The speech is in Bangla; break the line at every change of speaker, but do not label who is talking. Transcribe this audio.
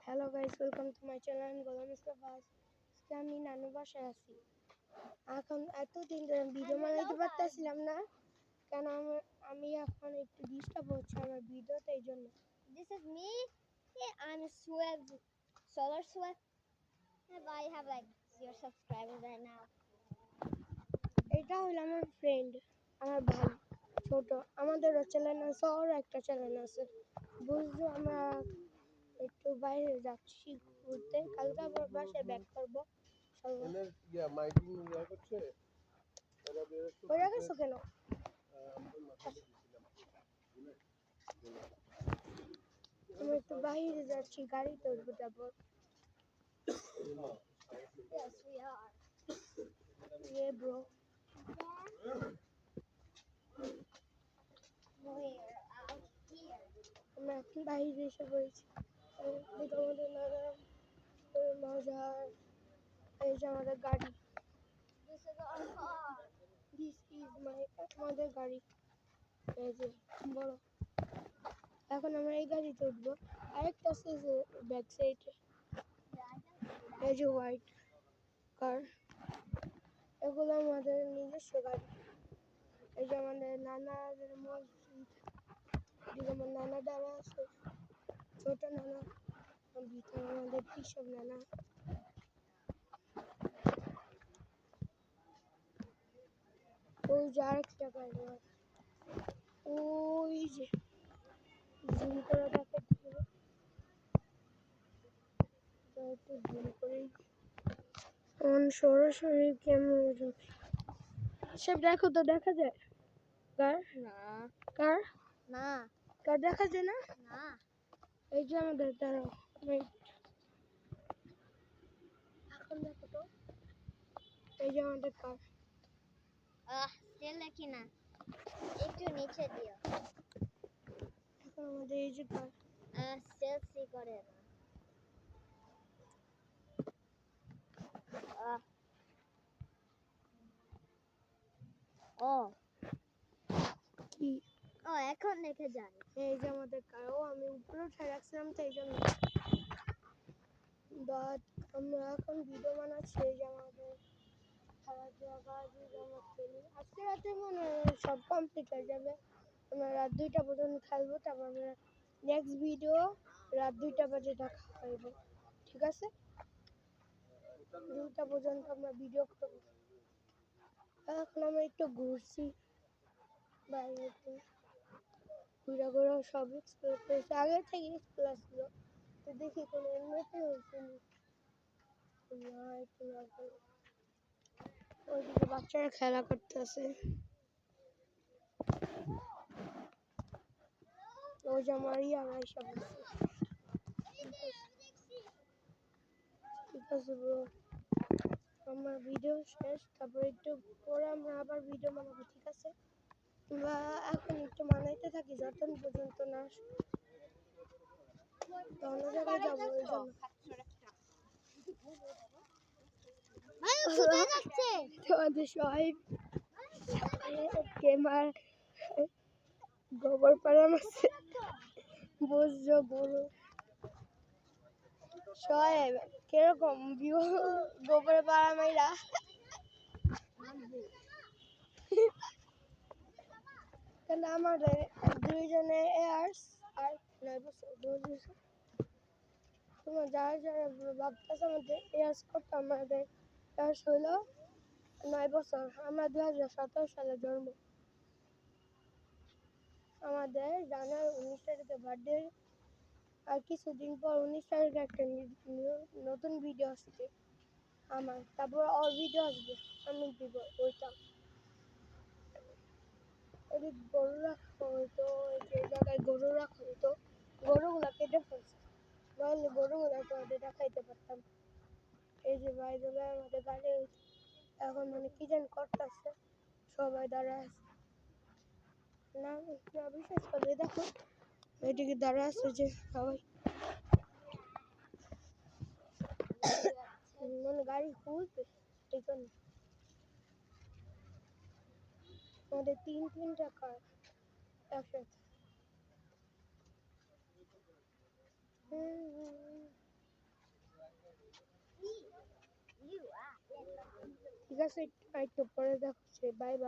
Hello guys, welcome to my channel Golam Mustafa. আজকে আমি নানু বাসায় আছি। এখন এতদিন ধরে ভিডিও বানাইতে পারতেছিলাম না, কেন আমি এখন একটু ডিস্টার্ব হচ্ছে আমার ভিডিওতে, এই জন্য।
This is me. Yeah, I'm Sweb, Solar Sweb. I have like 0 subscribers right now.
এটা হলো আমার ফ্রেন্ড, আমার ভাই ছোট। আমাদেরও চ্যানেল আছে, ওর একটা চ্যানেল আছে। বুঝছো, আমরা একটু বাইরে যাচ্ছি ঘুরতে, কালকে আবার বাসায় ব্যাক করবো। ওরা গেছো কেন? আমি একটু বাইরে যাচ্ছি, গাড়িতে উঠবো তারপর।
Yes, we are.
Yeah, bro.
We're out here.
আমরা এখন বাইরে এসে পড়েছি। দেখো আমাদের নানা মজার, এই যে আমাদের গাড়ি।
This is our car.
This is আমাদের গাড়ি, এই যে বড়। এখন আমরা এই গাড়িতে উঠবো। আরেকটা আছে যে ব্যাক সাইডে,
Yeah, I can see that.
এই যে হোয়াইট কার। এগুলো আমাদের নিজস্ব গাড়ি। এই যে আমাদের নানাদের মসজিদ, এদিকে আমার নানা দ্বারা আছে, ছোট নানা, ভিতরে আমাদের কৃষক নানা। ওই যে আরেকটা গাড়ি, ওই যে জুম করে দেখাতে হবে, তো একটু জুম করেই সরাসরি ক্যামেরা রাখি। সব দেখো তো, দেখা যায় কার
Nah.
কার
Nah.
কার দেখা যায় না?
Nah.
এই যে আমাদের দ্বারা এখন দেখো তো, এই যে আমাদের কার।
Still lucky na. একটু নিচে দিও।
এখন আমাদের এই যে কার।
Still see করে না। Oh.
কি
এখন দেখে যায়।
এই যে আমাদের কার। ও আমি উপরে উঠে রাখছিলাম তো এই জন্য। বাট আমরা এখন ভিডিও বানাচ্ছি। এই যে আমাদের খেলাধুলা আমরা খেলি। আজকে রাতে মনে হয় সব কমপ্লিট হয়ে যাবে। আমরা রাত 2টা পর্যন্ত খেলবো, তারপর আমরা নেক্সট ভিডিও রাত 2টা বাজে দেখা হইব। ঠিক আছে, 2টা পর্যন্ত আমরা ভিডিও করবো। এখন আমরা একটু ঘুরছি বাইরে, ঘুরে ঘুরে সব এক্সপ্লোর করেছি, আগে থেকে এক্সপ্লোর ছিল, তো দেখি কোনো উন্নতি হয়েছে না। ওইদিকে বাচ্চারা খেলা করতেছে। ওই যে আমার ইয়ারা এসে বলছে। ঠিক আছে ব্রো, আমার ভিডিও শেষ, তারপর একটু পরে আমরা আবার ভিডিও বানাবো। ঠিক আছে, আমরা এখন একটু বানাইতে থাকি যতক্ষণ পর্যন্ত না অন্য জায়গায় যাবো, ওই জন্য। তোমাদের সবাই কেমার গোবর পাড়াম আছে, বুঝছো গরু সবাই কিরকম ভিউ গোবরে পাড়া মাইরা। কেন আমাদের 2 জনের এয়ার্স আর 9 বছর, 2 বছর। তোমার যারা যারা ভাবতেছে আমাদের এয়ার্স করতে, আমাদের এয়ার্স হলো 9 বছর। আমরা 2017 সালে জন্ম। আমাদের জানুয়ারি 19 তারিখে বার্থডে, আর কিছুদিন পর 19 তারিখে একটা নতুন ভিডিও আসছে আমার, তারপর ওর ভিডিও আসবে, আমি দিব ওইটা। ওই গরু রাখা হইতো, যে জায়গায় গরু রাখা হইতো, গরুগুলা কেটে ফেলছে, নাহলে গরুগুলা তোমাদের দেখাইতে পারতাম। এই যে বাইরে আমাদের গাড়ি এখন মানে কি যেন করতেছে, সবাই দাঁড়ায় আছে। না না বিশ্বাস করবে, দেখো এদিকে দাঁড়ায় আছে যে সবাই, মানে গাড়ি খুলবে এই জন্য। আমাদের 3টা কার একসাথে। ঠিক আছে, একটু পরে দেখাচ্ছে, বাই বাই।